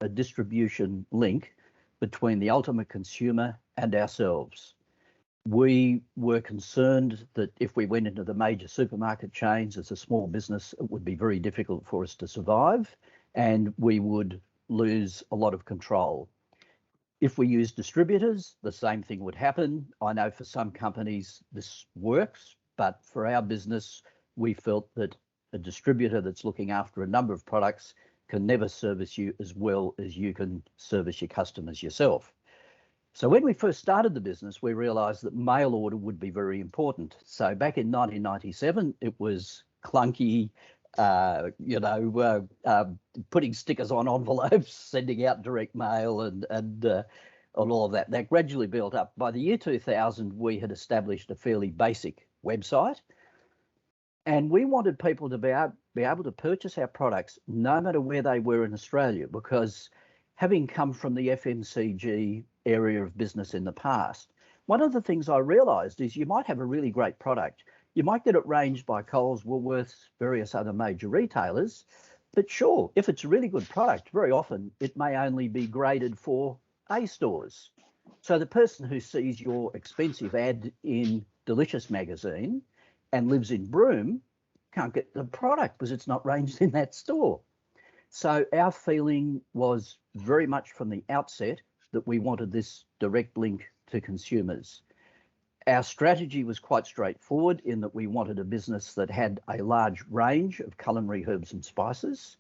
a distribution link between the ultimate consumer and ourselves. We were concerned that if we went into the major supermarket chains as a small business, it would be very difficult for us to survive and we would lose a lot of control. If we use distributors, the same thing would happen. I know for some companies this works, but for our business, we felt that a distributor that's looking after a number of products can never service you as well as you can service your customers yourself. So when we first started the business, we realized that mail order would be very important. So back in 1997, it was clunky, putting stickers on envelopes, sending out direct mail and all of that. That gradually built up. By the year 2000, we had established a fairly basic website. And we wanted people to be able to purchase our products no matter where they were in Australia, because having come from the FMCG area of business in the past, one of the things I realised is you might have a really great product. You might get it ranged by Coles, Woolworths, various other major retailers. But sure, if it's a really good product, very often it may only be graded for A stores. So the person who sees your expensive ad in Delicious magazine and lives in Broome can't get the product because it's not ranged in that store. So our feeling was very much from the outset that we wanted this direct link to consumers. Our strategy was quite straightforward in that we wanted a business that had a large range of culinary herbs and spices.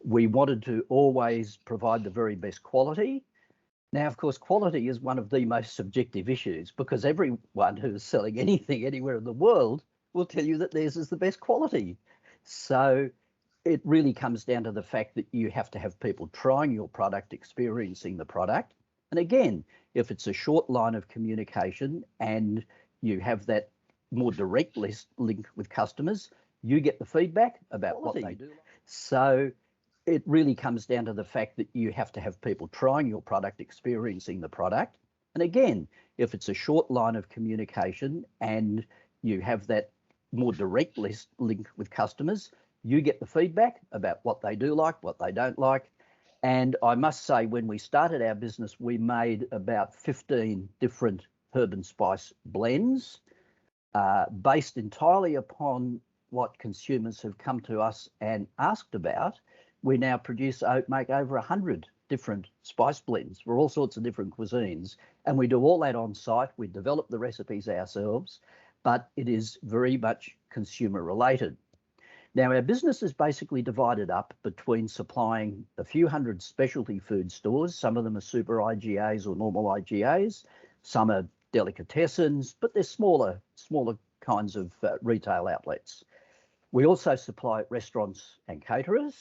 We wanted to always provide the very best quality. Now, of course, quality is one of the most subjective issues because everyone who is selling anything anywhere in the world will tell you that theirs is the best quality. So it really comes down to the fact that you have to have people trying your product, experiencing the product. And again, if it's a short line of communication and you have that more direct link with customers, you get the feedback about what they do. So it really comes down to the fact that you have to have people trying your product, experiencing the product. And again, if it's a short line of communication and you have that more direct link with customers, you get the feedback about what they do like, what they don't like. And I must say, when we started our business, we made about 15 different herb and spice blends based entirely upon what consumers have come to us and asked about. We now make over 100 different spice blends for all sorts of different cuisines. And we do all that on site. We develop the recipes ourselves, but it is very much consumer related. Now, our business is basically divided up between supplying a few hundred specialty food stores. Some of them are super IGAs or normal IGAs. Some are delicatessens, but they're smaller kinds of retail outlets. We also supply restaurants and caterers,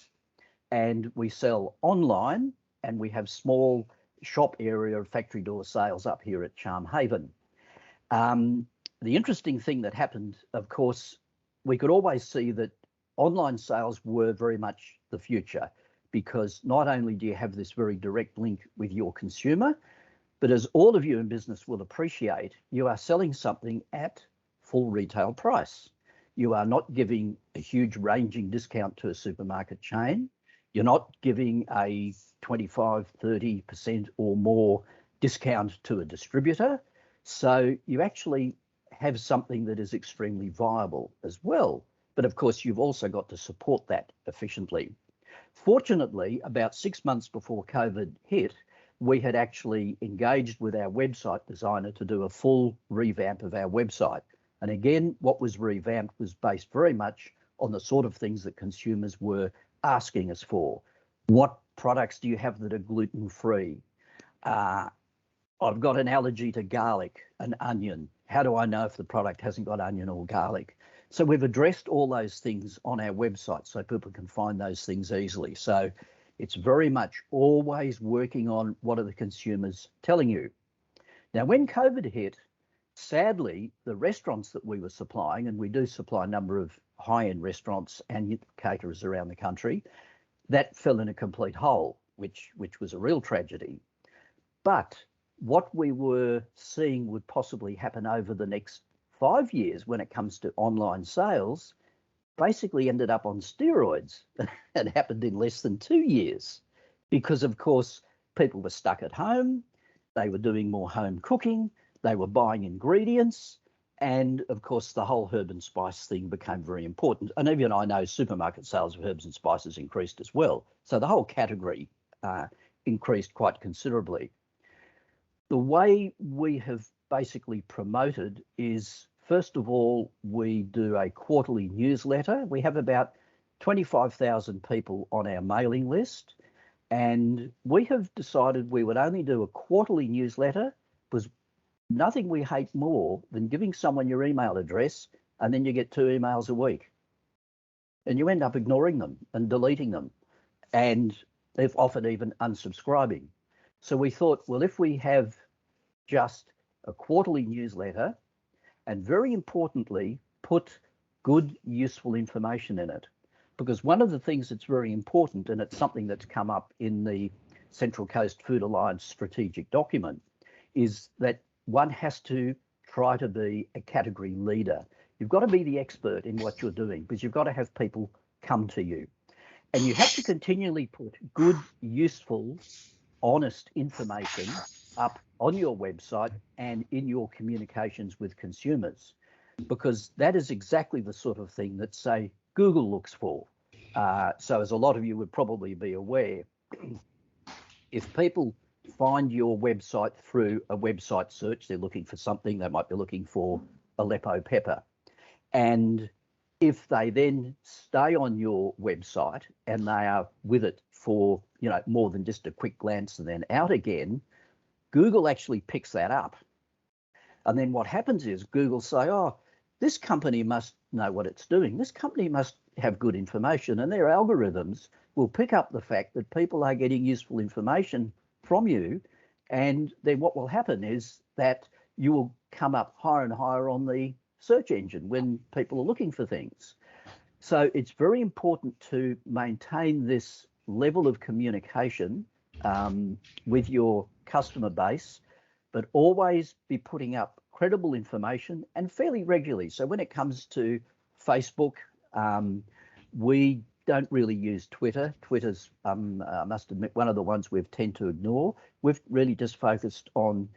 and we sell online, and we have small shop area of factory door sales up here at Charm Haven. The interesting thing that happened, of course, we could always see that online sales were very much the future, because not only do you have this very direct link with your consumer, but as all of you in business will appreciate, you are selling something at full retail price. You are not giving a huge ranging discount to a supermarket chain. You're not giving a 25, 30% or more discount to a distributor. So you actually have something that is extremely viable as well. But of course, you've also got to support that efficiently. Fortunately, about 6 months before COVID hit, we had actually engaged with our website designer to do a full revamp of our website. And again, what was revamped was based very much on the sort of things that consumers were asking us for. What products do you have that are gluten-free? I've got an allergy to garlic and onion. How do I know if the product hasn't got onion or garlic? So we've addressed all those things on our website so people can find those things easily. So it's very much always working on what are the consumers telling you. Now, when COVID hit, sadly, the restaurants that we were supplying, and we do supply a number of high-end restaurants and caterers around the country, that fell in a complete hole, which was a real tragedy. But what we were seeing would possibly happen over the next 5 years when it comes to online sales basically ended up on steroids and happened in less than 2 years. because, of course, people were stuck at home. They were doing more home cooking. They were buying ingredients. And, of course, the whole herb and spice thing became very important. And even I know supermarket sales of herbs and spices increased as well. So the whole category increased quite considerably. The way we have basically promoted is, first of all, we do a quarterly newsletter. We have about 25,000 people on our mailing list, and we have decided we would only do a quarterly newsletter because nothing we hate more than giving someone your email address and then you get 2 emails a week and you end up ignoring them and deleting them, and they've often even unsubscribing. So we thought, well, if we have just a quarterly newsletter and, very importantly, put good, useful information in it, because one of the things that's very important, and it's something that's come up in the Central Coast Food Alliance strategic document, is that one has to try to be a category leader. You've got to be the expert in what you're doing because you've got to have people come to you. And you have to continually put good, useful, honest information up on your website and in your communications with consumers, because that is exactly the sort of thing that, say, Google looks for. So as a lot of you would probably be aware, if people find your website through a website search, they're looking for something, they might be looking for Aleppo pepper. And if they then stay on your website and they are with it for, more than just a quick glance and then out again, Google actually picks that up. And then what happens is Google say, oh, this company must know what it's doing. This company must have good information, and their algorithms will pick up the fact that people are getting useful information from you. And then what will happen is that you will come up higher and higher on the search engine when people are looking for things. So it's very important to maintain this level of communication with your customer base, but always be putting up credible information and fairly regularly. So when it comes to Facebook, we don't really use Twitter. Twitter's, I must admit, one of the ones we've tend to ignore. We've really just focused on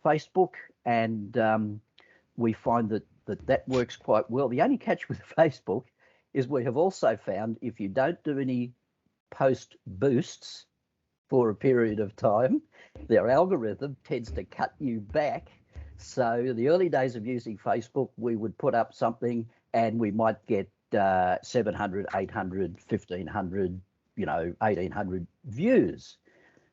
Facebook, and we find that works quite well. The only catch with Facebook is we have also found if you don't do any post boosts for a period of time, their algorithm tends to cut you back. So the early days of using Facebook, we would put up something and we might get 700, 800, 1,500, 1,800 views.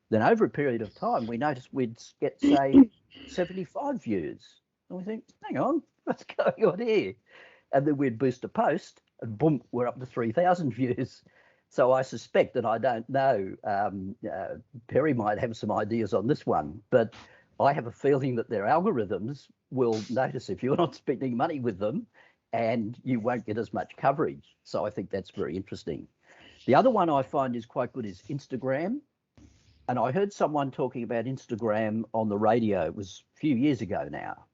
Then over a period of time, we noticed we'd get, say, 75 views. And we think, hang on, what's going on here? And then we'd boost a post and boom, we're up to 3,000 views. So I suspect, that I don't know, Perry might have some ideas on this one, but I have a feeling that their algorithms will notice if you're not spending money with them and you won't get as much coverage. So I think that's very interesting. The other one I find is quite good is Instagram. And I heard someone talking about Instagram on the radio. It was a few years ago now.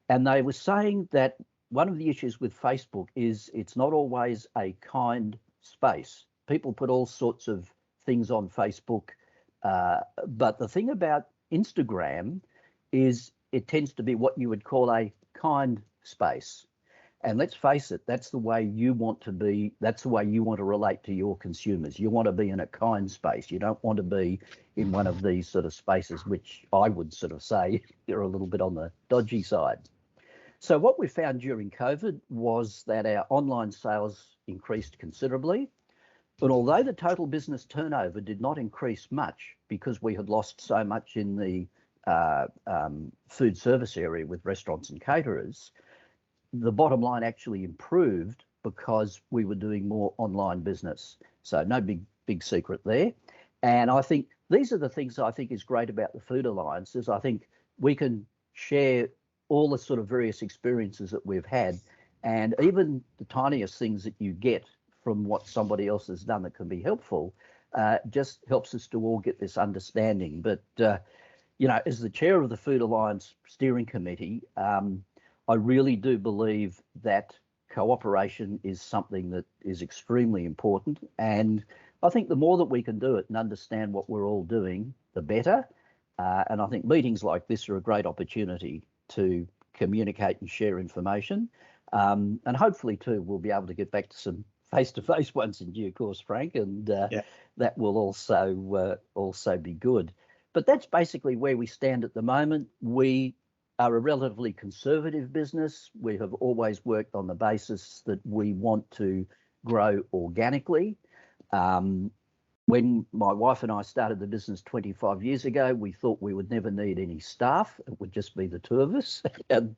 And they were saying that one of the issues with Facebook is it's not always a kind space. People put all sorts of things on Facebook. But the thing about Instagram is it tends to be what you would call a kind space. And let's face it, that's the way you want to be. That's the way you want to relate to your consumers. You want to be in a kind space. You don't want to be in one of these sort of spaces, which I would sort of say they're a little bit on the dodgy side. So what we found during COVID was that our online sales increased considerably. But although the total business turnover did not increase much because we had lost so much in the food service area with restaurants and caterers, the bottom line actually improved because we were doing more online business. So no big secret there. And I think these are the things I think is great about the Food Alliance is I think we can share all the sort of various experiences that we've had, and even the tiniest things that you get from what somebody else has done that can be helpful, just helps us to all get this understanding. But, as the chair of the Food Alliance Steering Committee, I really do believe that cooperation is something that is extremely important. And I think the more that we can do it and understand what we're all doing, the better. And I think meetings like this are a great opportunity to communicate and share information. And hopefully, too, we'll be able to get back to some face-to-face ones in due course, Frank, and that will also be good. But that's basically where we stand at the moment. We are a relatively conservative business. We have always worked on the basis that we want to grow organically. When my wife and I started the business 25 years ago, we thought we would never need any staff. It would just be the two of us, and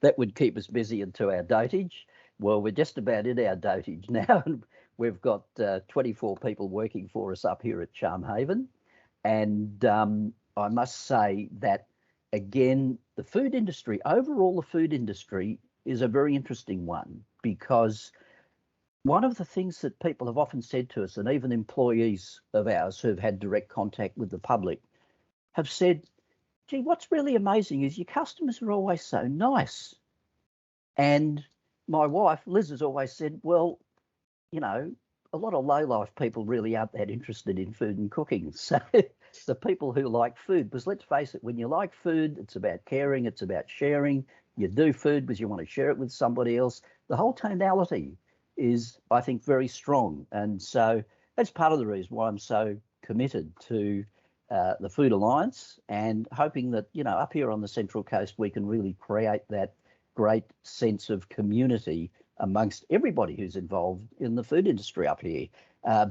that would keep us busy into our dotage. Well, we're just about in our dotage now, and we've got 24 people working for us up here at Charmhaven. And I must say that, again, the food industry, overall, the food industry is a very interesting one, because one of the things that people have often said to us, and even employees of ours who've had direct contact with the public, have said, gee, what's really amazing is your customers are always so nice. And my wife, Liz, has always said, well, you know, a lot of low-life people really aren't that interested in food and cooking. So the people who like food, because let's face it, when you like food, it's about caring, it's about sharing. You do food because you want to share it with somebody else. The whole tonality is, I think, very strong. And so that's part of the reason why I'm so committed to the Food Alliance, and hoping that, you know, up here on the Central Coast, we can really create that great sense of community amongst everybody who's involved in the food industry up here,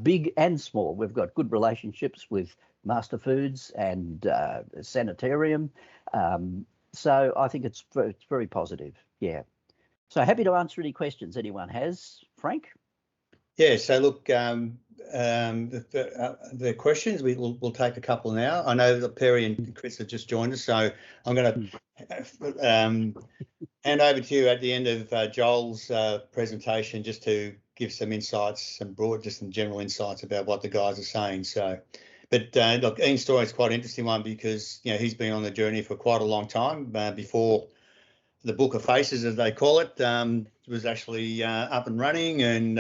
big and small. We've got good relationships with Master Foods and Sanitarium. So I think it's very positive. Yeah. So happy to answer any questions anyone has, Frank. Yeah. So look, the questions we'll take a couple now. I know that Perry and Chris have just joined us, so I'm going to hand over to you at the end of Joel's presentation, just to give some insights, some general insights about what the guys are saying. So, but look, Ian's story is quite an interesting one, because you know he's been on the journey for quite a long time before the Book of Faces, as they call it, was actually up and running, and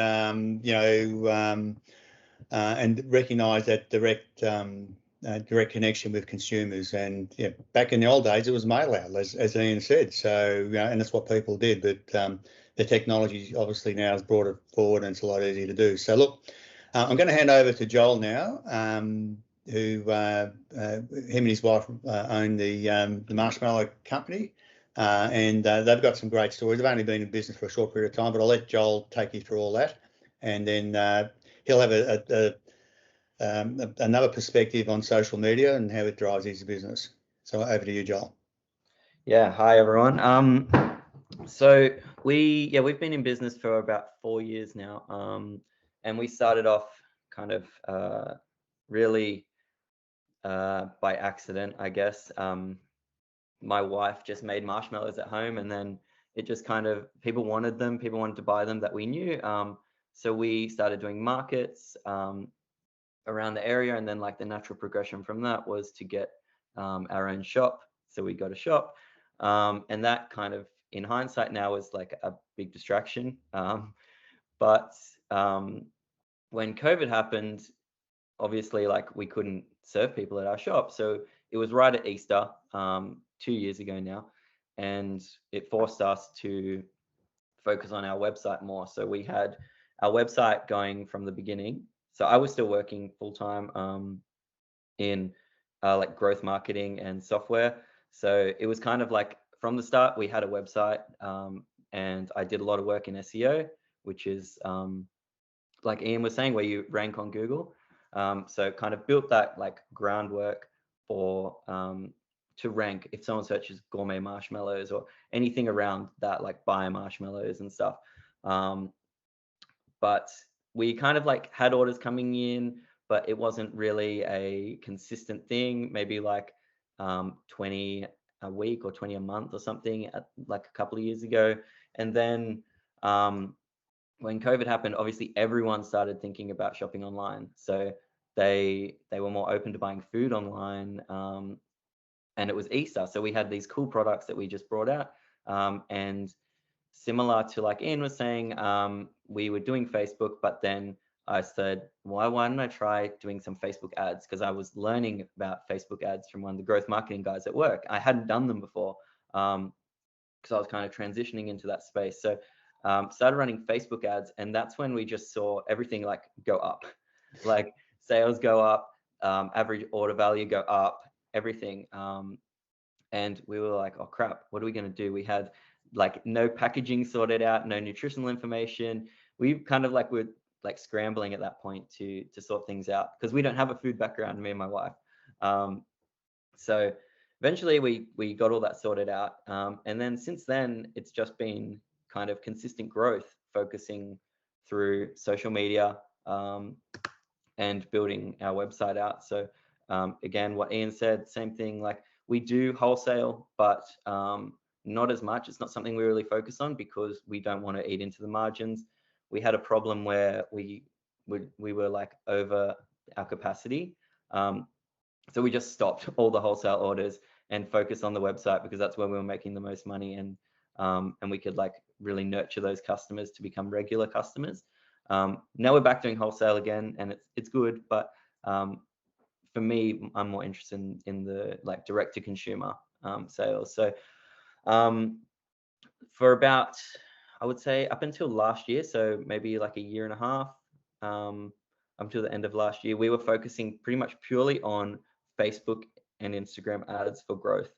and recognised that direct connection with consumers. And back in the old days, it was mail out, as Ian said. So and that's what people did. But the technology obviously now has brought it forward, and it's a lot easier to do. So look, I'm going to hand over to Joel now, who him and his wife own the Marshmallow Company. And they've got some great stories. They've only been in business for a short period of time, but I'll let Joel take you through all that, and then he'll have another perspective on social media and how it drives his business. So over to you, Joel. Yeah, hi everyone. So we've been in business for about 4 years now, and we started off kind of really by accident, I guess. My wife just made marshmallows at home, and then it just kind of, people wanted to buy them that we knew. So we started doing markets around the area, and then like the natural progression from that was to get our own shop. So we got a shop, and that kind of, in hindsight now, is like a big distraction. But when COVID happened, obviously, like, we couldn't serve people at our shop. So it was right at Easter, 2 years ago now, and it forced us to focus on our website more. So we had our website going from the beginning. So I was still working full-time in like growth marketing and software. So it was kind of like, from the start, we had a website, and I did a lot of work in SEO, which is like Ian was saying, where you rank on Google. So kind of built that like groundwork for to rank if someone searches gourmet marshmallows or anything around that, like buy marshmallows and stuff. But we kind of like had orders coming in, but it wasn't really a consistent thing. Maybe like 20 a week or 20 a month or something, like a couple of years ago. And then when COVID happened, obviously everyone started thinking about shopping online. So they were more open to buying food online, and it was Easter. So we had these cool products that we just brought out, and similar to like Ian was saying, we were doing Facebook, but then I said, why don't I try doing some Facebook ads? Because I was learning about Facebook ads from one of the growth marketing guys at work. I hadn't done them before, because I was kind of transitioning into that space. So started running Facebook ads, and that's when we just saw everything like go up, like sales go up, average order value go up, everything. And we were like, oh crap, what are we going to do? We had like no packaging sorted out, no nutritional information. We kind of like were like scrambling at that point to sort things out, because we don't have a food background, me and my wife. So eventually we got all that sorted out. And then since then, it's just been kind of consistent growth, focusing through social media, and building our website out. So again, what Ian said, same thing, like we do wholesale, but not as much. It's not something we really focus on because we don't want to eat into the margins. We had a problem where we were like over our capacity. So we just stopped all the wholesale orders and focused on the website, because that's where we were making the most money, and we could like really nurture those customers to become regular customers. Now we're back doing wholesale again, and it's good, but for me, I'm more interested in the like direct to consumer sales. So for about, I would say up until last year, so maybe like a year and a half, until the end of last year, we were focusing pretty much purely on Facebook and Instagram ads for growth.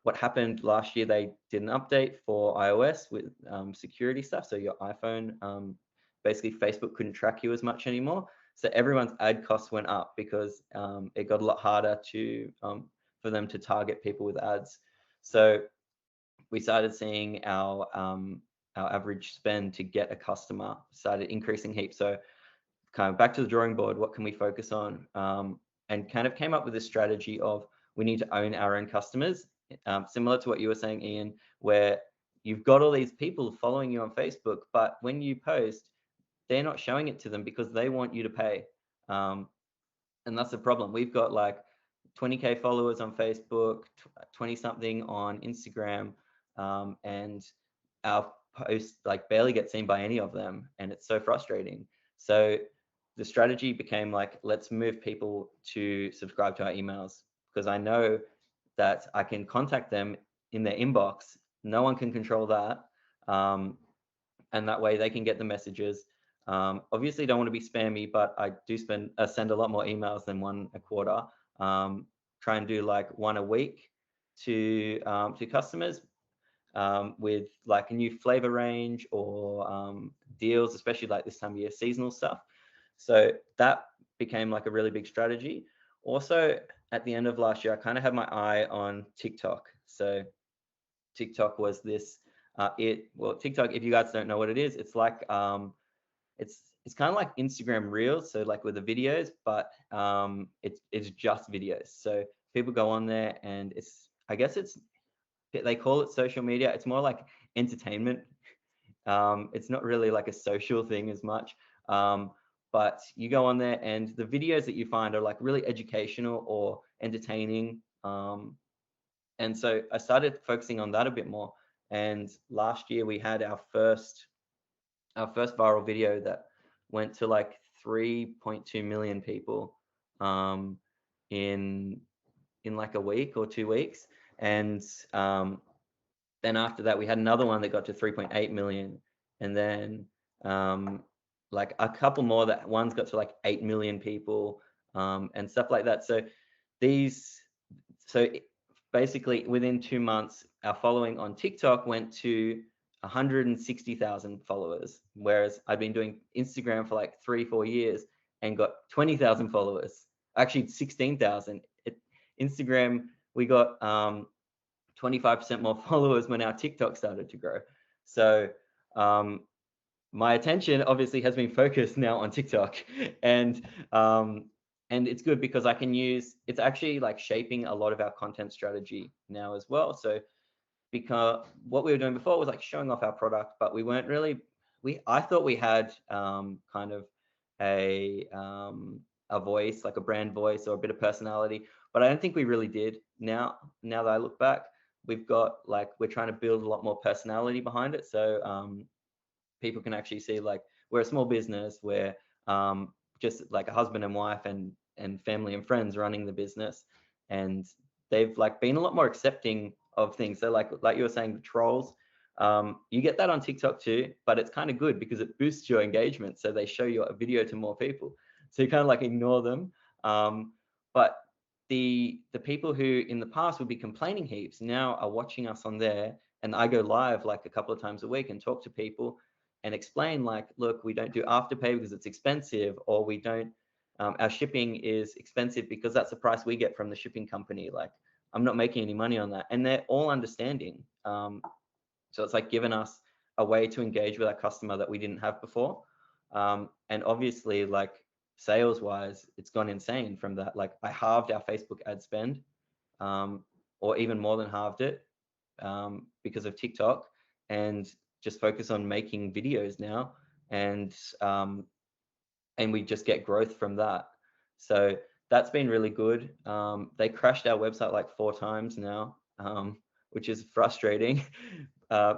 What happened last year, they did an update for iOS with security stuff. So your iPhone, basically Facebook couldn't track you as much anymore. So everyone's ad costs went up because it got a lot harder to for them to target people with ads. So we started seeing our average spend to get a customer started increasing heaps. So kind of back to the drawing board, what can we focus on? And kind of came up with a strategy of we need to own our own customers, similar to what you were saying, Ian, where you've got all these people following you on Facebook, but when you post, they're not showing it to them because they want you to pay. And that's the problem. We've got like 20K followers on Facebook, 20 something on Instagram, and our posts like barely get seen by any of them, and it's so frustrating. So the strategy became like, let's move people to subscribe to our emails, because I know that I can contact them in their inbox. No one can control that, and that way they can get the messages. Obviously don't want to be spammy, but I do send a lot more emails than one a quarter. Try and do like one a week to customers, with like a new flavor range or deals, especially like this time of year, seasonal stuff. So that became like a really big strategy. Also, at the end of last year, I kind of had my eye on TikTok. So TikTok was this, TikTok, if you guys don't know what it is, it's like, it's kind of like Instagram Reels, so like with the videos, but it's just videos. So people go on there, and they call it social media. It's more like entertainment. It's not really like a social thing as much. But you go on there, and the videos that you find are like really educational or entertaining. And so I started focusing on that a bit more. And last year we had our first viral video that went to like 3.2 million people in like a week or 2 weeks. And then after that, we had another one that got to 3.8 million. And then like a couple more, that one's got to like 8 million people, and stuff like that. So basically within 2 months, our following on TikTok went to 160,000 followers, whereas I've been doing Instagram for like 3-4 years and got 20,000 followers, actually 16,000. Instagram, we got 25% more followers when our TikTok started to grow. So my attention obviously has been focused now on TikTok, and it's good because I can use, it's actually like shaping a lot of our content strategy now as well. So because what we were doing before was like showing off our product, but we weren't really, I thought we had kind of a voice, like a brand voice or a bit of personality, but I don't think we really did. Now that I look back, we've got like, we're trying to build a lot more personality behind it. So people can actually see like we're a small business. We're just like a husband and wife and family and friends running the business, and they've like been a lot more accepting of things. So like you were saying, the trolls, you get that on TikTok too, but it's kind of good because it boosts your engagement. So they show your video to more people. So you kind of like ignore them. But the people who in the past would be complaining heaps now are watching us on there, and I go live like a couple of times a week and talk to people and explain like, look, we don't do Afterpay because it's expensive, or we don't, our shipping is expensive because that's the price we get from the shipping company. Like, I'm not making any money on that. And they're all understanding. So it's like given us a way to engage with our customer that we didn't have before. And obviously, like sales wise, it's gone insane from that. Like I halved our Facebook ad spend, or even more than halved it, because of TikTok, and just focus on making videos now. And we just get growth from that. So that's been really good. They crashed our website like 4 times now, which is frustrating,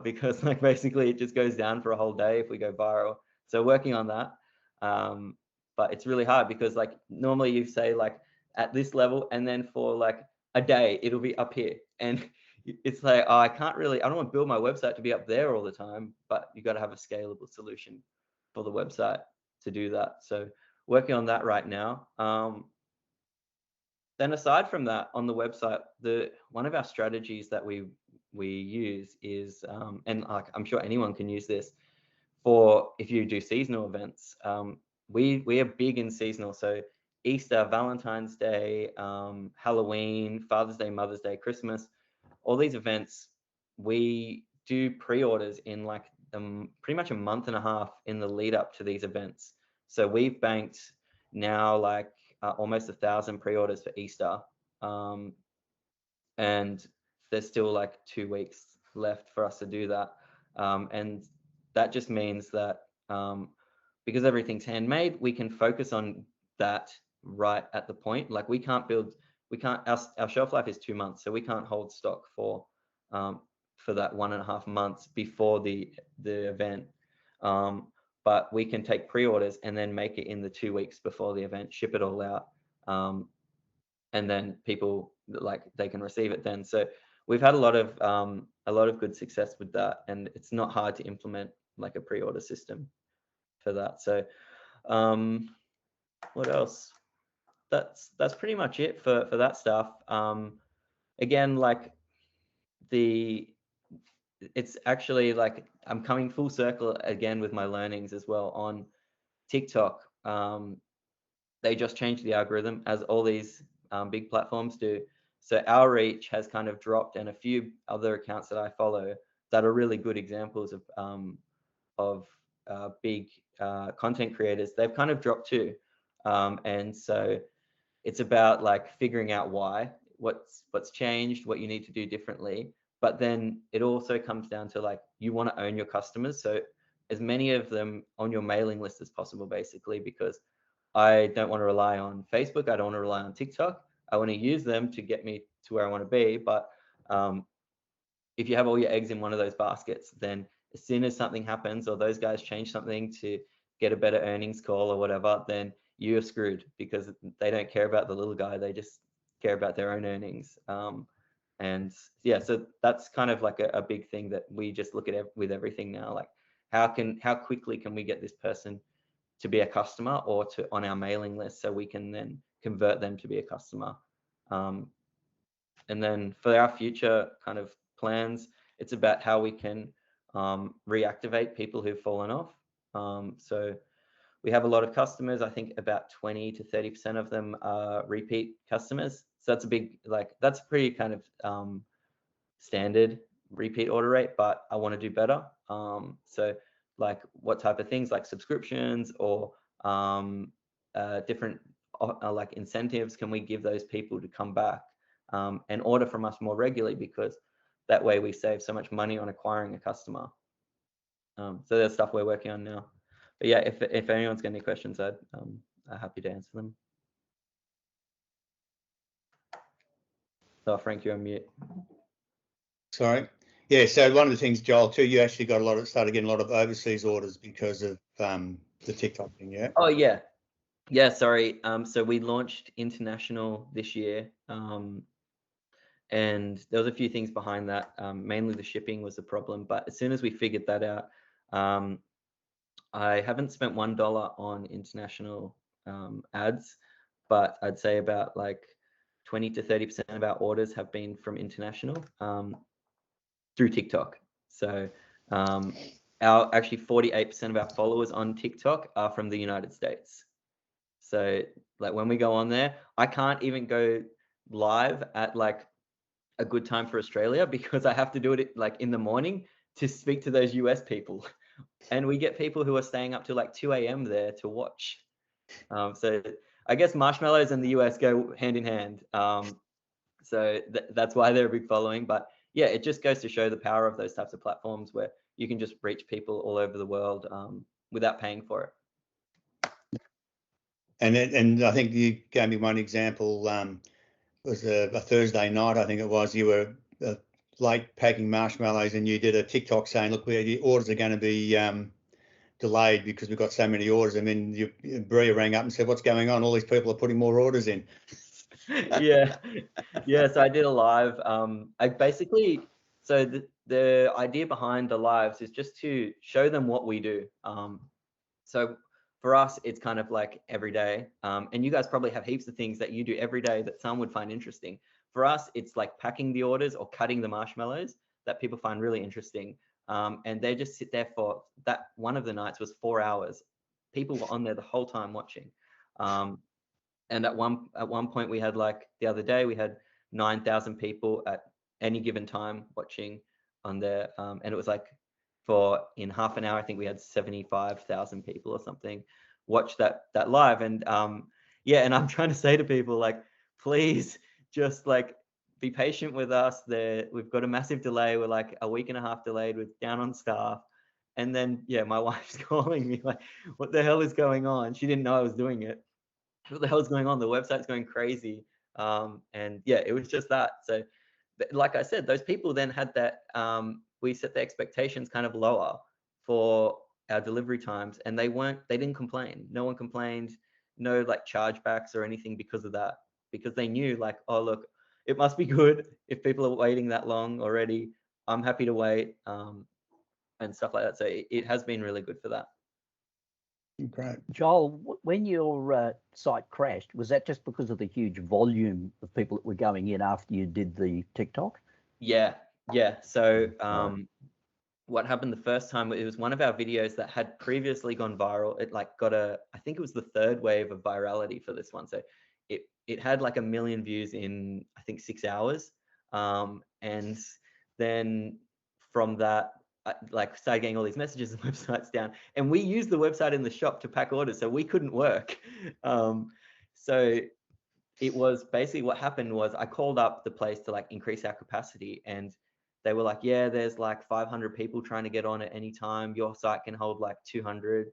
because like basically it just goes down for a whole day if we go viral. So working on that. But it's really hard because like normally you say like at this level, and then for like a day it'll be up here, and it's like, oh, I don't want to build my website to be up there all the time, but you got to have a scalable solution for the website to do that. So working on that right now. Then aside from that, on the website, one of our strategies that we use is, and like I'm sure anyone can use this for if you do seasonal events. We are big in seasonal, so Easter, Valentine's Day, Halloween, Father's Day, Mother's Day, Christmas, all these events, we do pre-orders in like pretty much a month and a half in the lead up to these events. So we've banked now like almost 1,000 pre-orders for Easter, and there's still like 2 weeks left for us to do that. And that just means that because everything's handmade, we can focus on that right at the point. Like our shelf life is 2 months, so we can't hold stock for that 1.5 months before the event. But we can take pre-orders and then make it in the 2 weeks before the event, ship it all out, and then people like they can receive it then. So we've had a lot of good success with that, and it's not hard to implement like a pre-order system for that. So what else? That's pretty much it for that stuff. Again, like it's actually like I'm coming full circle again with my learnings as well on TikTok. They just changed the algorithm, as all these big platforms do. So our reach has kind of dropped, and a few other accounts that I follow that are really good examples of big content creators, they've kind of dropped too. And so it's about like figuring out what's changed, what you need to do differently. But then it also comes down to like, you want to own your customers. So as many of them on your mailing list as possible, basically, because I don't want to rely on Facebook. I don't want to rely on TikTok. I want to use them to get me to where I want to be. But if you have all your eggs in one of those baskets, then as soon as something happens or those guys change something to get a better earnings call or whatever, then you're screwed, because they don't care about the little guy. They just care about their own earnings. And yeah, so that's kind of like a big thing that we just look at with everything now. Like how quickly can we get this person to be a customer or to on our mailing list, so we can then convert them to be a customer. And then for our future kind of plans, it's about how we can reactivate people who've fallen off. So we have a lot of customers. I think about 20 to 30% of them are repeat customers. So that's pretty kind of standard repeat order rate, but I want to do better. So like what type of things, like subscriptions or different like incentives can we give those people to come back and order from us more regularly, because that way we save so much money on acquiring a customer. So there's stuff we're working on now. But yeah, if anyone's got any questions, I'm happy to answer them. So Frank, you're on mute. Sorry. Yeah, so one of the things, Joel, too, you actually started getting a lot of overseas orders because of the TikTok thing, yeah? Oh yeah, yeah. Sorry. So we launched international this year, and there was a few things behind that. Mainly the shipping was the problem, but as soon as we figured that out, I haven't spent $1 on international ads, but I'd say about like 20 to 30% of our orders have been from international through TikTok. So our actually 48% of our followers on TikTok are from the United States. So like when we go on there, I can't even go live at like a good time for Australia because I have to do it like in the morning to speak to those US people. And we get people who are staying up till like 2 a.m. there to watch. So I guess marshmallows and the US go hand in hand. So that's why they're a big following. But yeah, it just goes to show the power of those types of platforms where you can just reach people all over the world without paying for it. And I think you gave me one example. It was a Thursday night, I think it was. You were late packing marshmallows, and you did a TikTok saying, "Look, the orders are going to be delayed because we've got so many orders." And then Bria rang up and said, "What's going on? All these people are putting more orders in." Yeah, yeah. So I did a live. I basically, so the idea behind the lives is just to show them what we do. So for us, it's kind of like every day. And you guys probably have heaps of things that you do every day that some would find interesting. For us, it's like packing the orders or cutting the marshmallows that people find really interesting. And they just sit there for that. One of the nights was 4 hours. People were on there the whole time watching. And at one point we had, like the other day, we had 9,000 people at any given time watching on there. And it was like in half an hour, I think we had 75,000 people or something watch that live. And yeah, and I'm trying to say to people, like, please just like be patient with us. We've got a massive delay. We're like a week and a half delayed. We're down on staff. And then yeah, my wife's calling me like, what the hell is going on? She didn't know I was doing it. What the hell is going on? The website's going crazy. And yeah, it was just that. So like I said, those people then had that, we set the expectations kind of lower for our delivery times, and they didn't complain. No one complained, no like chargebacks or anything because of that, because they knew like, oh, look, it must be good if people are waiting that long already. I'm happy to wait, and stuff like that. So it has been really good for that. Great. Joel, when your site crashed, was that just because of the huge volume of people that were going in after you did the TikTok? Yeah. So what happened the first time, it was one of our videos that had previously gone viral. It like got I think it was the third wave of virality for this one. So it had like 1 million views in, I think, 6 hours. And then from that, I like started getting all these messages and websites down, and we used the website in the shop to pack orders, so we couldn't work. So it was basically, what happened was I called up the place to like increase our capacity, and they were like, yeah, there's like 500 people trying to get on at any time. Your site can hold like 200,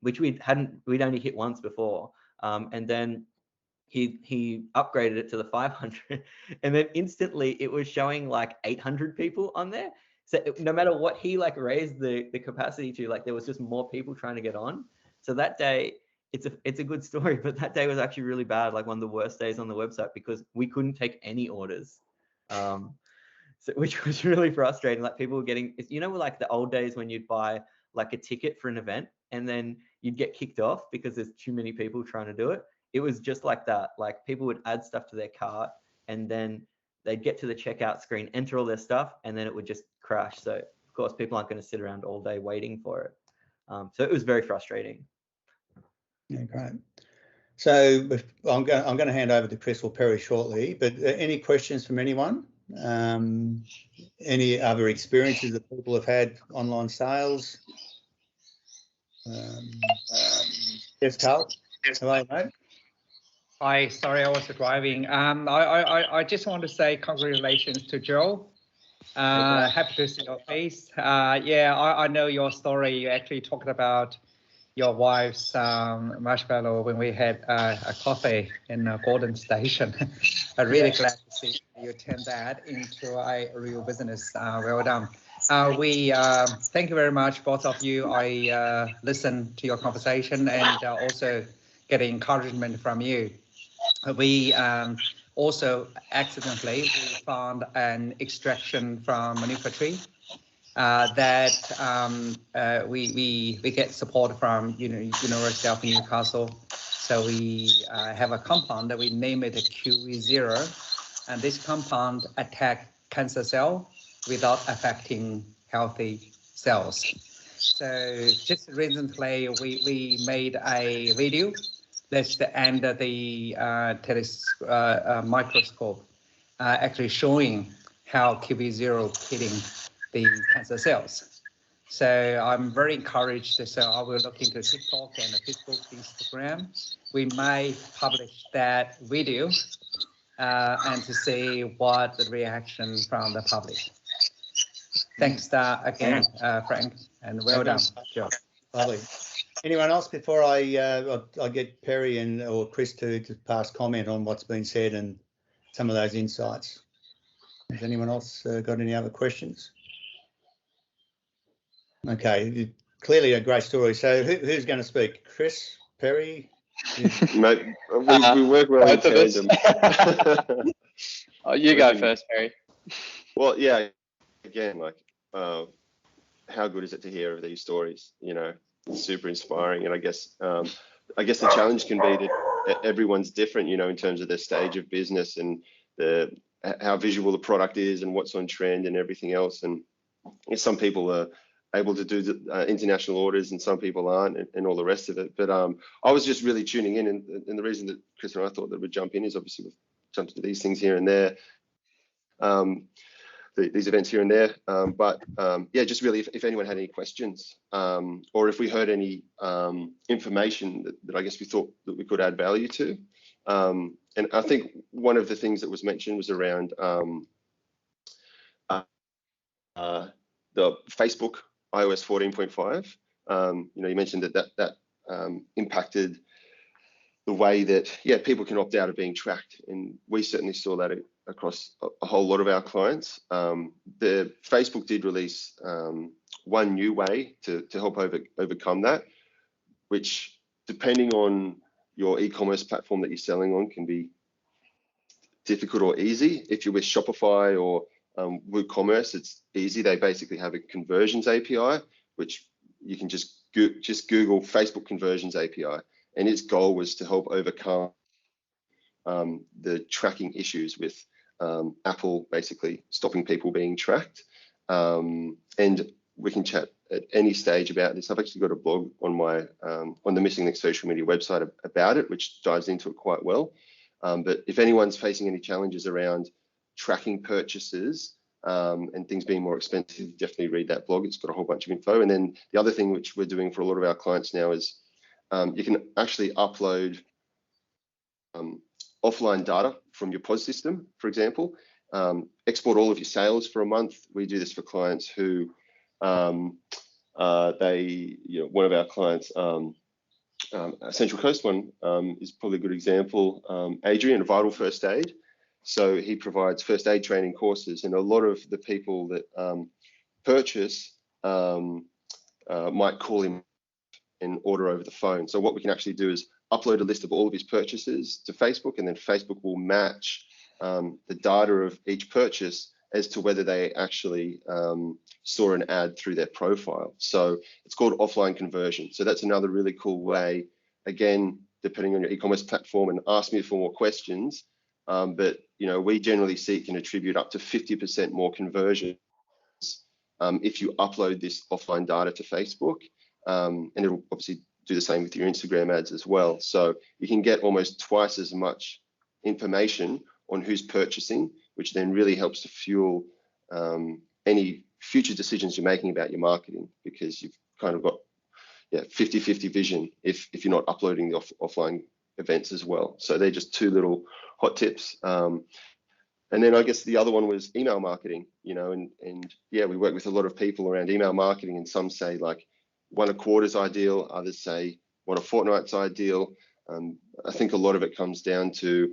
which we'd only hit once before. And then he upgraded it to the 500, and then instantly it was showing like 800 people on there. So no matter what he like raised the capacity to, like there was just more people trying to get on. So that day, it's a good story, but that day was actually really bad, like one of the worst days on the website, because we couldn't take any orders, so, which was really frustrating. Like people were getting, like the old days when you'd buy like a ticket for an event and then you'd get kicked off because there's too many people trying to do it. It was just like that. Like people would add stuff to their cart, and then they'd get to the checkout screen, enter all their stuff, and then it would just crash. So of course people aren't going to sit around all day waiting for it. So it was very frustrating. Yeah, great. So I'm going to hand over to Chris or Perry shortly, but any questions from anyone? Any other experiences that people have had online sales? Yes, Carl. Hello, mate. Hi, sorry, I was driving. I just want to say congratulations to Joe. Happy to see your face. Yeah, I know your story. You actually talked about your wife's marshmallow when we had a coffee in Golden Station. I'm really glad to see you turn that into a real business. Well done. We thank you very much, both of you. I listened to your conversation and also get encouragement from you. We also accidentally found an extraction from manuka tree that we get support from University of Newcastle. So we have a compound that we name it QE0, and this compound attacks cancer cell without affecting healthy cells. So just recently we made a video that's under the microscope, actually showing how QB0 hitting the cancer cells. So I'm very encouraged. So I will look into TikTok and Facebook, Instagram. We may publish that video and to see what the reaction from the public. Thanks again, Frank, and well done, Joe. Lovely. Anyone else before I get Perry or Chris to pass comment on what's been said and some of those insights? Has anyone else got any other questions? Okay, clearly a great story. So who's going to speak? Chris, Perry? Mate, we work well in tandem. You go first, Perry. Well, yeah, again, like, how good is it to hear of these stories? You know, it's super inspiring. And I guess the challenge can be that everyone's different, you know, in terms of their stage of business and how visual the product is and what's on trend and everything else. And some people are able to do international orders and some people aren't, and all the rest of it. But I was just really tuning in, and the reason that Chris and I thought that we'd jump in is obviously we've jumped into these things here and there, these events here and there. But yeah, just really if anyone had any questions, or if we heard any information that I guess we thought that we could add value to. And I think one of the things that was mentioned was around the Facebook iOS 14.5. You know, you mentioned that impacted the way that, yeah, people can opt out of being tracked. And we certainly saw that across a whole lot of our clients. The Facebook did release one new way to help overcome that, which, depending on your e-commerce platform that you're selling on, can be difficult or easy. If you're with Shopify or WooCommerce, it's easy. They basically have a conversions API, which you can just Google Facebook conversions API. And its goal was to help overcome the tracking issues with Apple basically stopping people being tracked. And we can chat at any stage about this. I've actually got a blog on my on the Missing Link social media website about it, which dives into it quite well. But if anyone's facing any challenges around tracking purchases and things being more expensive, definitely read that blog. It's got a whole bunch of info. And then the other thing which we're doing for a lot of our clients now is you can actually upload offline data from your POS system, for example. Export all of your sales for a month. We do this for clients who one of our clients, Central Coast one is probably a good example. Adrian, Vital First Aid. So he provides first aid training courses, and a lot of the people that purchase might call him and order over the phone. So what we can actually do is upload a list of all of his purchases to Facebook, and then Facebook will match the data of each purchase as to whether they actually saw an ad through their profile. So it's called offline conversion. So that's another really cool way, again, depending on your e-commerce platform, and ask me for more questions. But you know, we generally see it can attribute up to 50% more conversions if you upload this offline data to Facebook, and it'll obviously do the same with your Instagram ads as well. So you can get almost twice as much information on who's purchasing, which then really helps to fuel any future decisions you're making about your marketing, because you've kind of got 50-50 vision if you're not uploading the offline events as well. So they're just two little hot tips. And then I guess the other one was email marketing, you know, and yeah, we work with a lot of people around email marketing, and some say, like, one a quarter's ideal, others say one a fortnight's ideal. I think a lot of it comes down to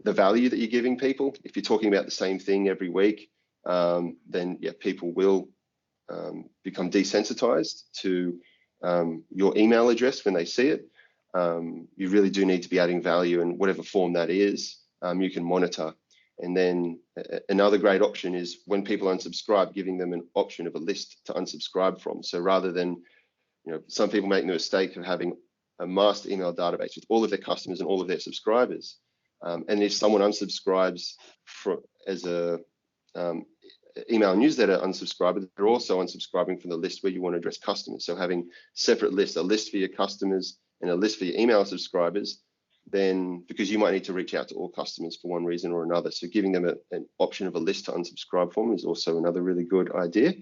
the value that you're giving people. If you're talking about the same thing every week, then yeah, people will become desensitized to your email address when they see it. You really do need to be adding value, in whatever form that is, you can monitor. And then another great option is when people unsubscribe, giving them an option of a list to unsubscribe from. So rather than, some people make the mistake of having a master email database with all of their customers and all of their subscribers. And if someone unsubscribes as a email newsletter unsubscriber, they're also unsubscribing from the list where you want to address customers. So having separate lists, a list for your customers and a list for your email subscribers, then because you might need to reach out to all customers for one reason or another. So giving them an option of a list to unsubscribe from is also another really good idea.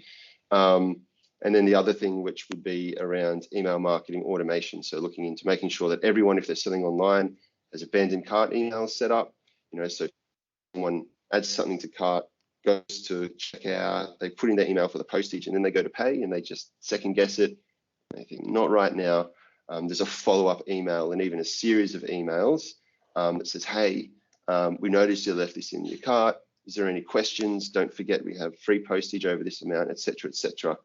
And then the other thing, which would be around email marketing automation. So looking into making sure that everyone, if they're selling online, has abandoned cart emails set up. So someone adds something to cart, goes to checkout, they put in their email for the postage, and then they go to pay and they just second guess it. They think, not right now. There's a follow-up email and even a series of emails that says, hey, we noticed you left this in your cart. Is there any questions? Don't forget we have free postage over this amount, et cetera, et cetera.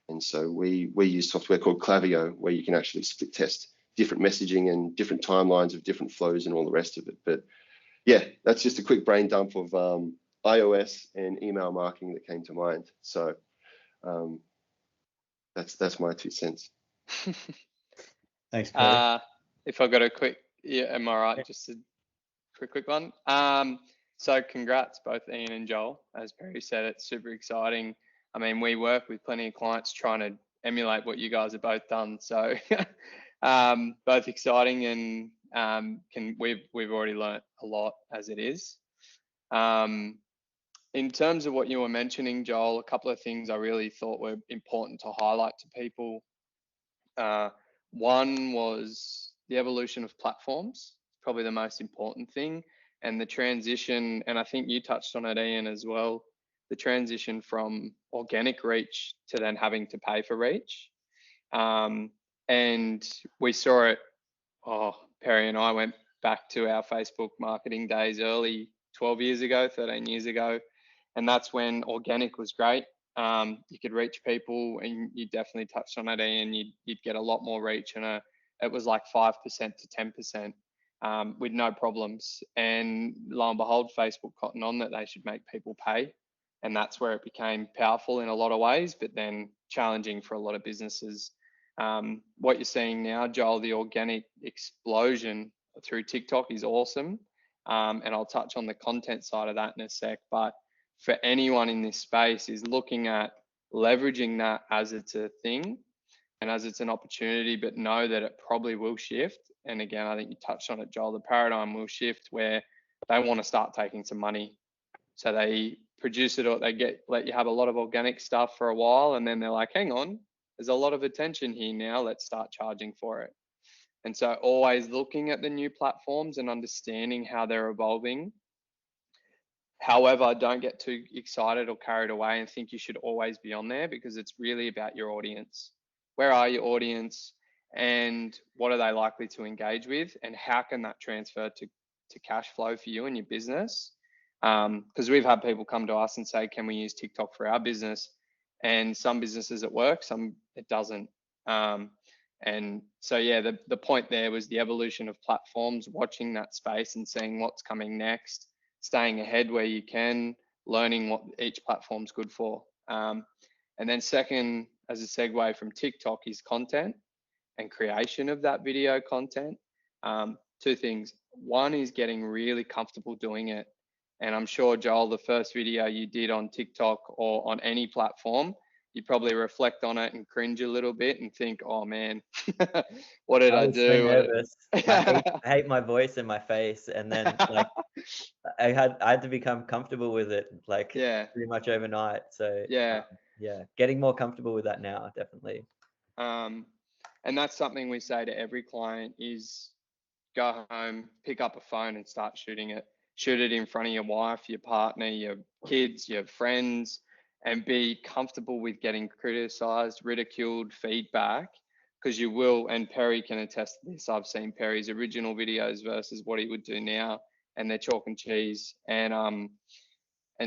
And so we use software called Klaviyo, where you can actually split test different messaging and different timelines of different flows and all the rest of it. But yeah, that's just a quick brain dump of iOS and email marketing that came to mind. So that's my 2 cents. Thanks, Perry. If I got a quick, am I right? Just a quick one. So congrats both Ian and Joel. As Perry said, it's super exciting. I mean, we work with plenty of clients trying to emulate what you guys have both done. So both exciting, and we've already learnt a lot as it is. In terms of what you were mentioning, Joel, a couple of things I really thought were important to highlight to people. One was the evolution of platforms, probably the most important thing, and the transition, and I think you touched on it, Ian, as well, the transition from organic reach to then having to pay for reach. And we saw it, Perry and I went back to our Facebook marketing days early 12 years ago, 13 years ago, and that's when organic was great. You could reach people, and you definitely touched on it, Ian, you'd get a lot more reach, and it was like 5% to 10% with no problems. And lo and behold, Facebook cottoned on that they should make people pay. And that's where it became powerful in a lot of ways, but then challenging for a lot of businesses. What you're seeing now, Joel, the organic explosion through TikTok is awesome. And I'll touch on the content side of that in a sec. But for anyone in this space is looking at leveraging that as it's a thing and as it's an opportunity, but know that it probably will shift. And again, I think you touched on it, Joel, the paradigm will shift where they want to start taking some money. So they produce it, or they let you have a lot of organic stuff for a while, and then they're like, hang on, there's a lot of attention here now, let's start charging for it. And so always looking at the new platforms and understanding how they're evolving. However, don't get too excited or carried away and think you should always be on there, because it's really about your audience. Where are your audience, and what are they likely to engage with, and how can that transfer to cash flow for you and your business? Because we've had people come to us and say, can we use TikTok for our business? And some businesses it works, some it doesn't. And so, yeah, the point there was the evolution of platforms, watching that space and seeing what's coming next, staying ahead where you can, learning what each platform's good for. And then second, as a segue from TikTok, is content and creation of that video content. 2 things. One is getting really comfortable doing it. And I'm sure, Joel, the first video you did on TikTok or on any platform, you probably reflect on it and cringe a little bit and think, oh man, what did I do? So nervous. I hate my voice and my face. And then like I had to become comfortable with it, like pretty much overnight. So yeah, getting more comfortable with that now, definitely. And that's something we say to every client is go home, pick up a phone and start shooting it. Shoot it in front of your wife, your partner, your kids, your friends, and be comfortable with getting criticized, ridiculed, feedback, because you will, and Perry can attest to this. I've seen Perry's original videos versus what he would do now, and they're chalk and cheese. And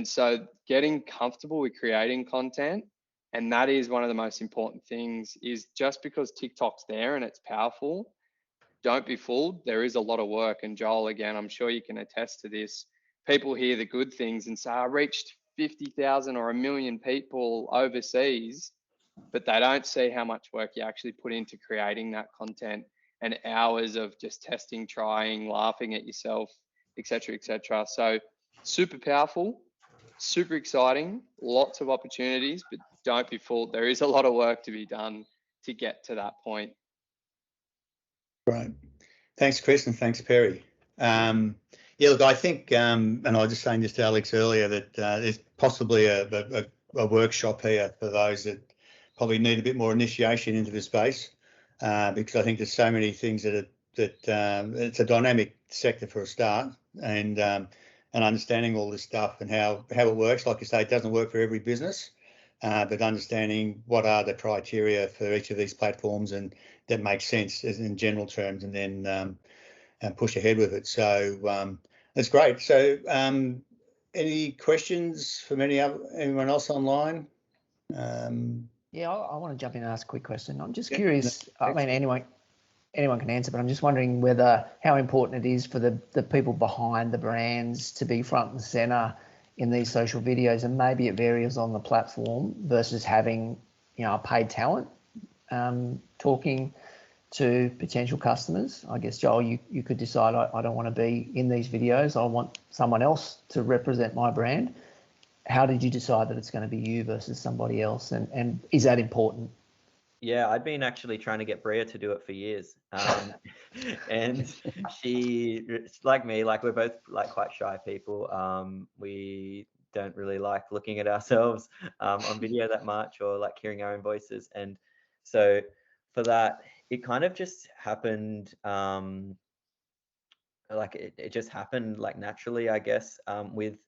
so getting comfortable with creating content, and that is one of the most important things, is just because TikTok's there and it's powerful, don't be fooled. There is a lot of work. And Joel, again, I'm sure you can attest to this. People hear the good things and say, I reached 50,000 or 1 million people overseas, but they don't see how much work you actually put into creating that content, and hours of just testing, trying, laughing at yourself, etc., etc. So super powerful, super exciting, lots of opportunities, but don't be fooled. There is a lot of work to be done to get to that point. Right. Thanks, Chris, and thanks, Perry. Yeah, look, I think, and I was just saying this to Alex earlier, that there's possibly a workshop here for those that probably need a bit more initiation into the space, because I think there's so many things that it's a dynamic sector for a start, and understanding all this stuff and how it works. Like you say, it doesn't work for every business, but understanding what are the criteria for each of these platforms and that makes sense as in general terms, and then push ahead with it. So that's great. So any questions from anyone else online? Yeah, I want to jump in and ask a quick question. I'm just curious. I mean, anyone can answer, but I'm just wondering how important it is for the people behind the brands to be front and center in these social videos, and maybe it varies on the platform versus having, a paid talent talking to potential customers. I guess, Joel, you could decide, I don't want to be in these videos. I want someone else to represent my brand. How did you decide that it's going to be you versus somebody else? And is that important? Yeah, I'd been actually trying to get Bria to do it for years. And she, like me, like we're both like quite shy people. We don't really like looking at ourselves on video that much, or like hearing our own voices. And so for that, it kind of just happened, like it just happened like naturally, I guess, with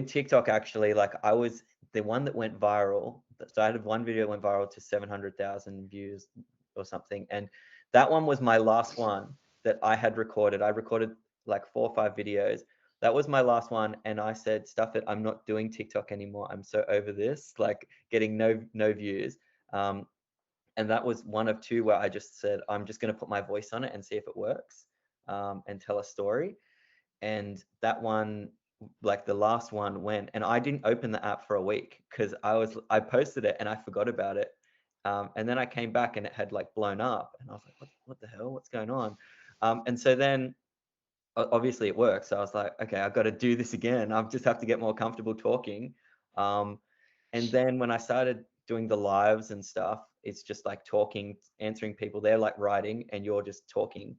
TikTok. Actually, like I was the one that went viral. So I had one video that went viral to 700,000 views or something, and that one was my last one that I had recorded. I recorded like 4 or 5 videos. That was my last one, and I said, stuff it, I'm not doing TikTok anymore. I'm so over this, like getting no views. And that was one of 2 where I just said, I'm just going to put my voice on it and see if it works, and tell a story. And that one, like the last one went, and I didn't open the app for a week because I posted it and I forgot about it. And then I came back and it had like blown up, and I was like, what the hell? What's going on? And so then obviously it works. So I was like, okay, I've got to do this again. I just have to get more comfortable talking. And then when I started doing the lives and stuff, it's just like talking, answering people. They're like writing and you're just talking.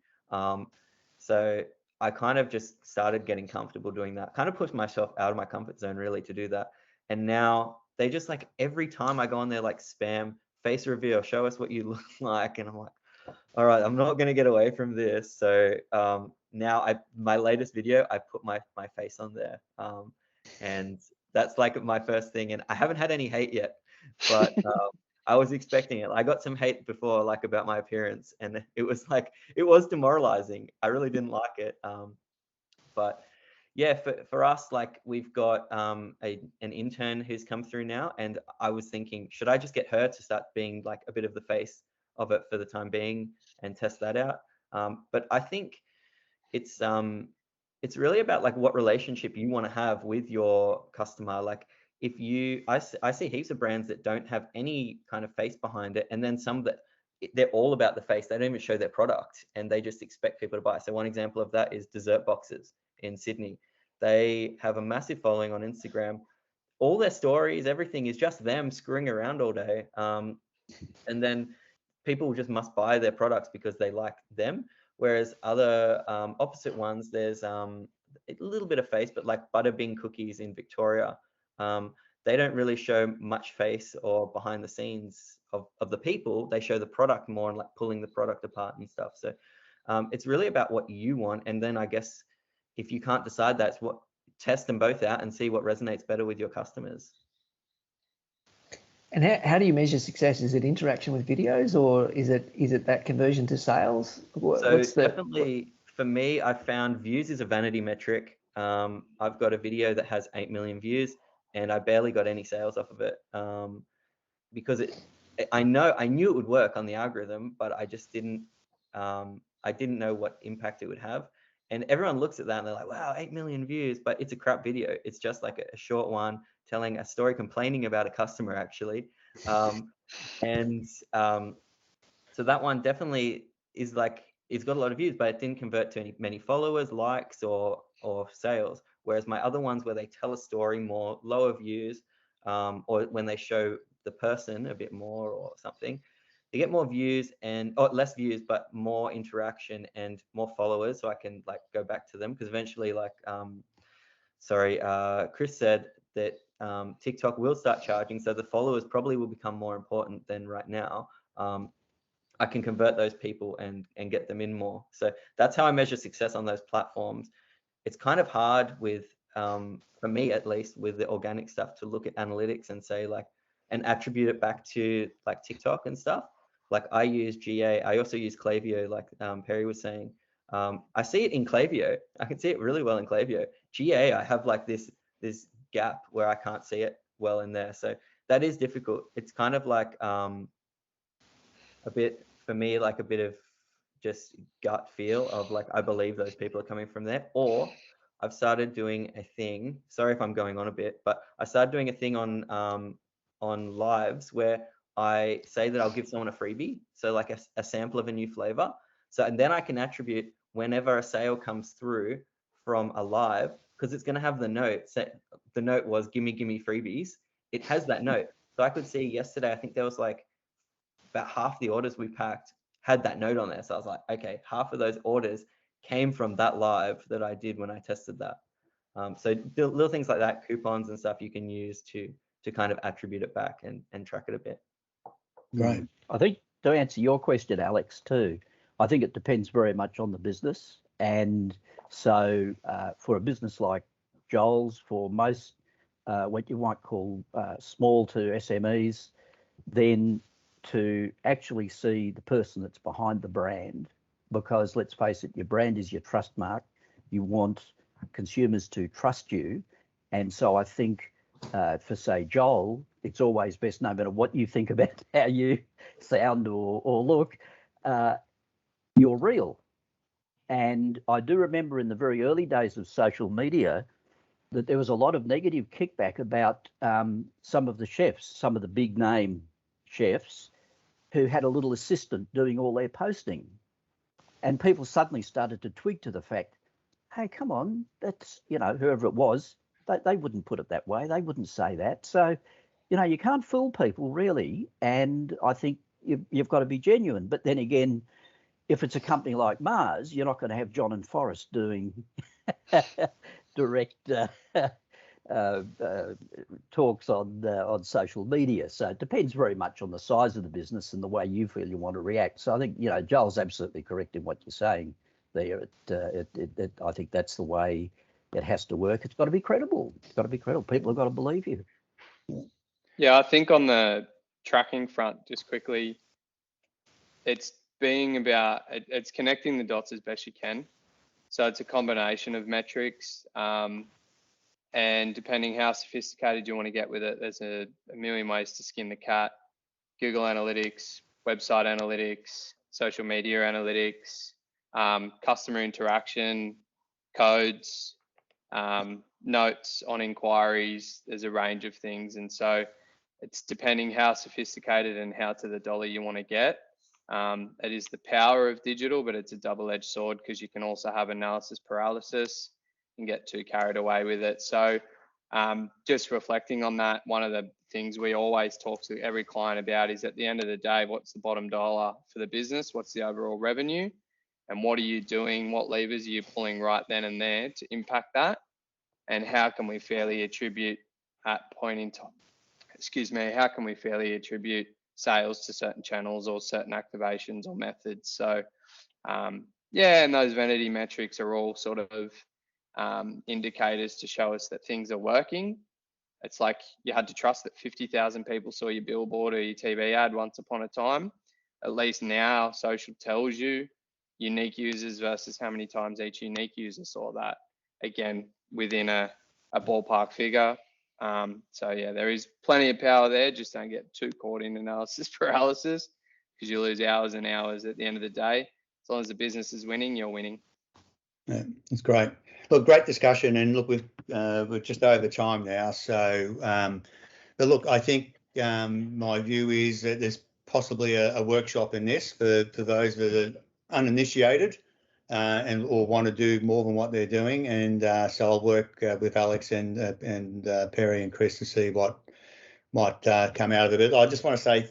So I kind of just started getting comfortable doing that, kind of pushed myself out of my comfort zone really to do that. And now they just like, every time I go on there, like spam, face reveal, show us what you look like. And I'm like, all right, I'm not going to get away from this. So now my latest video, I put my face on there. And that's like my first thing. And I haven't had any hate yet, but I was expecting it. I got some hate before, like about my appearance, and it was demoralizing. I really didn't like it. But yeah, for us, like we've got an intern who's come through now, and I was thinking, should I just get her to start being like a bit of the face of it for the time being and test that out? But I think it's really about like what relationship you want to have with your customer. Like if I see heaps of brands that don't have any kind of face behind it, and then some that they're all about the face. They don't even show their product, and they just expect people to buy. So one example of that is Dessert Boxes in Sydney. They have a massive following on Instagram. All their stories, everything is just them screwing around all day. And then people just must buy their products because they like them. Whereas other opposite ones, there's a little bit of face, but like Butterbean Cookies in Victoria, they don't really show much face or behind the scenes of the people. They show the product more and like pulling the product apart and stuff. So it's really about what you want. And then I guess if you can't decide, test them both out and see what resonates better with your customers. And how do you measure success? Is it interaction with videos, or is it that conversion to sales? Definitely for me, I found views is a vanity metric. I've got a video that has 8 million views and I barely got any sales off of it, because I knew it would work on the algorithm, but I just didn't know what impact it would have. And everyone looks at that and they're like, wow, 8 million views, but it's a crap video. It's just like a short one telling a story, complaining about a customer actually. So that one definitely is like, it's got a lot of views, but it didn't convert to many followers, likes, or sales. Whereas my other ones where they tell a story more, lower views, or when they show the person a bit more or something, they get more views or less views, but more interaction and more followers. So I can like go back to them, because eventually, like, Chris said that TikTok will start charging. So the followers probably will become more important than right now. I can convert those people and get them in more. So that's how I measure success on those platforms. It's kind of hard with, for me at least, with the organic stuff to look at analytics and say like, and attribute it back to like TikTok and stuff. Like I use GA. I also use Klaviyo, like Perry was saying. I see it in Klaviyo. I can see it really well in Klaviyo. GA, I have like this gap where I can't see it well in there. So that is difficult. It's kind of like a bit, for me, like a bit of just gut feel of like, I believe those people are coming from there. Or I've started doing a thing, sorry if I'm going on a bit, but I started doing a thing on lives where I say that I'll give someone a freebie. So like a sample of a new flavor. So, and then I can attribute whenever a sale comes through from a live, because it's going to have the note. The note was gimme freebies. It has that note. So I could see yesterday, I think there was like about half the orders we packed had that note on there. So I was like, okay, half of those orders came from that live that I did when I tested that. So little things like that, coupons and stuff you can use to kind of attribute it back and track it a bit. Right. I think to answer your question, Alex, too, I think it depends very much on the business. And so for a business like Joel's, for most what you might call small to SMEs, then to actually see the person that's behind the brand, because let's face it, your brand is your trust mark. You want consumers to trust you. And so I think for, say, Joel, it's always best, no matter what you think about how you sound or look, you're real. And I do remember in the very early days of social media that there was a lot of negative kickback about some of the chefs, some of the big name chefs, who had a little assistant doing all their posting. And people suddenly started to twig to the fact, hey, come on, that's, whoever it was, they wouldn't put it that way. They wouldn't say that. So, you can't fool people really. And I think you've got to be genuine. But then again, if it's a company like Mars, you're not going to have John and Forrest doing direct talks on social media. So it depends very much on the size of the business and the way you feel you want to react. So I think Joel's absolutely correct in what you're saying there. I think that's the way it has to work. It's got to be credible. It's got to be credible. People have got to believe you. Yeah, I think on the tracking front, just quickly, it's connecting the dots as best you can. So it's a combination of metrics. And depending how sophisticated you want to get with it, there's a million ways to skin the cat. Google Analytics, website analytics, social media analytics, customer interaction, codes, notes on inquiries. There's a range of things. And so it's depending how sophisticated and how to the dollar you want to get. It is the power of digital, but it's a double-edged sword, because you can also have analysis paralysis and get too carried away with it. So just reflecting on that, one of the things we always talk to every client about is, at the end of the day, what's the bottom dollar for the business? What's the overall revenue? And what are you doing? What levers are you pulling right then and there to impact that? And how can we fairly attribute at point in time, how can we fairly attribute sales to certain channels or certain activations or methods? So and those vanity metrics are all sort of indicators to show us that things are working. It's like you had to trust that 50,000 people saw your billboard or your TV ad once upon a time. At least now social tells you unique users versus how many times each unique user saw that, again, within a ballpark figure. So yeah, there is plenty of power there. Just don't get too caught in analysis paralysis, because you lose hours and hours at the end of the day. As long as the business is winning, you're winning. Yeah, that's great. Look, great discussion, and look, we're just over time now. So, but look, I think my view is that there's possibly a workshop in this for those that are uninitiated and or want to do more than what they're doing. And so I'll work with Alex and Perry and Chris to see what might come out of it. I just want to say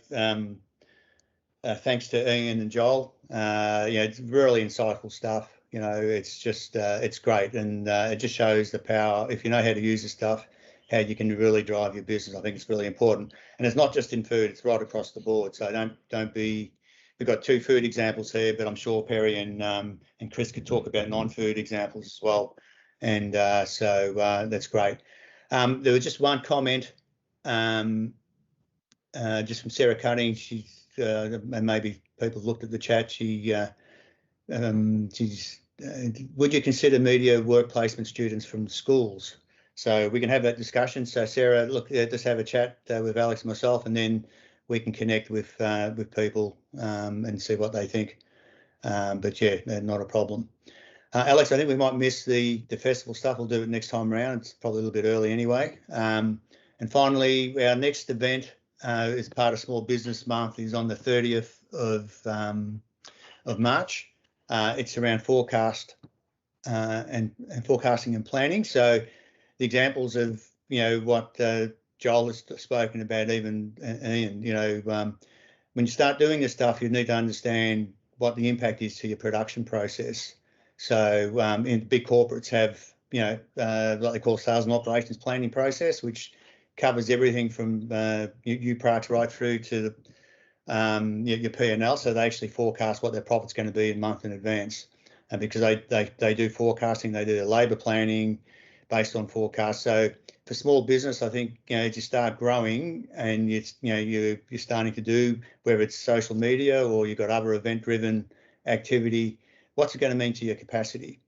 thanks to Ian and Joel. It's really insightful stuff. It's just it's great, and it just shows the power, if you know how to use the stuff, how you can really drive your business. I think it's really important, and it's not just in food; it's right across the board. So don't be. We've got 2 food examples here, but I'm sure Perry and Chris could talk about non-food examples as well, and so that's great. There was just one comment, just from Sarah Cutting. She's and maybe people looked at the chat. She's would you consider media work placement students from schools? So we can have that discussion. So Sarah, look, just have a chat with Alex and myself, and then we can connect with people and see what they think. But yeah, not a problem. Alex, I think we might miss the festival stuff. We'll do it next time around. It's probably a little bit early anyway. And finally, our next event is part of Small Business Month is on the 30th of March. It's around forecast and forecasting and planning. So the examples of what Joel has spoken about, even Ian, when you start doing this stuff, you need to understand what the impact is to your production process. So in big corporates have what they call sales and operations planning process, which covers everything from new products right through to your P&L. So they actually forecast what their profit's going to be a month in advance, and because they do forecasting, they do their labour planning based on forecasts. So for small business, I think as you start growing and you're starting to do, whether it's social media or you've got other event-driven activity, what's it going to mean to your capacity?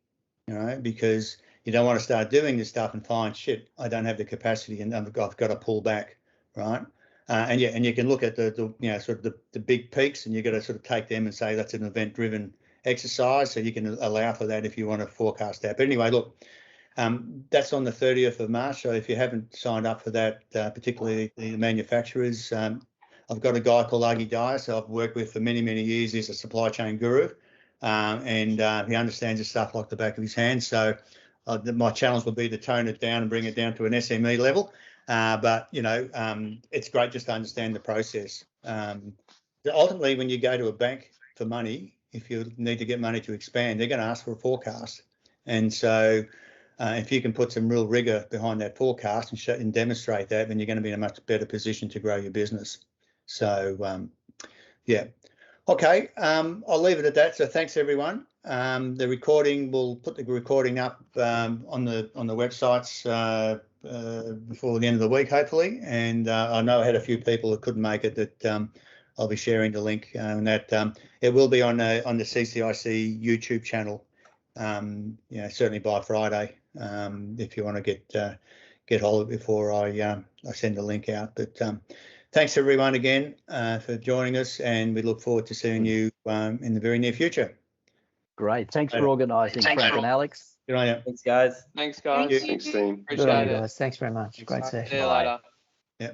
Because you don't want to start doing this stuff and find shit, I don't have the capacity and I've got to pull back, right? And you can look at the sort of the big peaks, and you've got to sort of take them and say that's an event-driven exercise, so you can allow for that if you want to forecast that. But anyway, look, that's on the 30th of March. So if you haven't signed up for that, particularly the manufacturers, I've got a guy called Agi Dyer, so I've worked with for many, many years. He's a supply chain guru, and he understands this stuff like the back of his hand. So my challenge will be to tone it down and bring it down to an SME level. But it's great just to understand the process. Ultimately, when you go to a bank for money, if you need to get money to expand, they're going to ask for a forecast. And so if you can put some real rigor behind that forecast and demonstrate that, then you're going to be in a much better position to grow your business. So, yeah. Okay, I'll leave it at that. So thanks, everyone. The recording, we'll put the recording up on the websites before the end of the week, hopefully. And I know I had a few people that couldn't make it that I'll be sharing the link, and that it will be on the CCIC YouTube channel. Certainly by Friday, if you want to get hold of it before I send the link out. But thanks everyone again for joining us, and we look forward to seeing you in the very near future. Great. Thanks for organising, Frank and Alex. Good on you. Thanks, guys. Thanks, guys. Thanks, team. Appreciate it. Guys. Thanks very much. Great session. See you later. Yeah.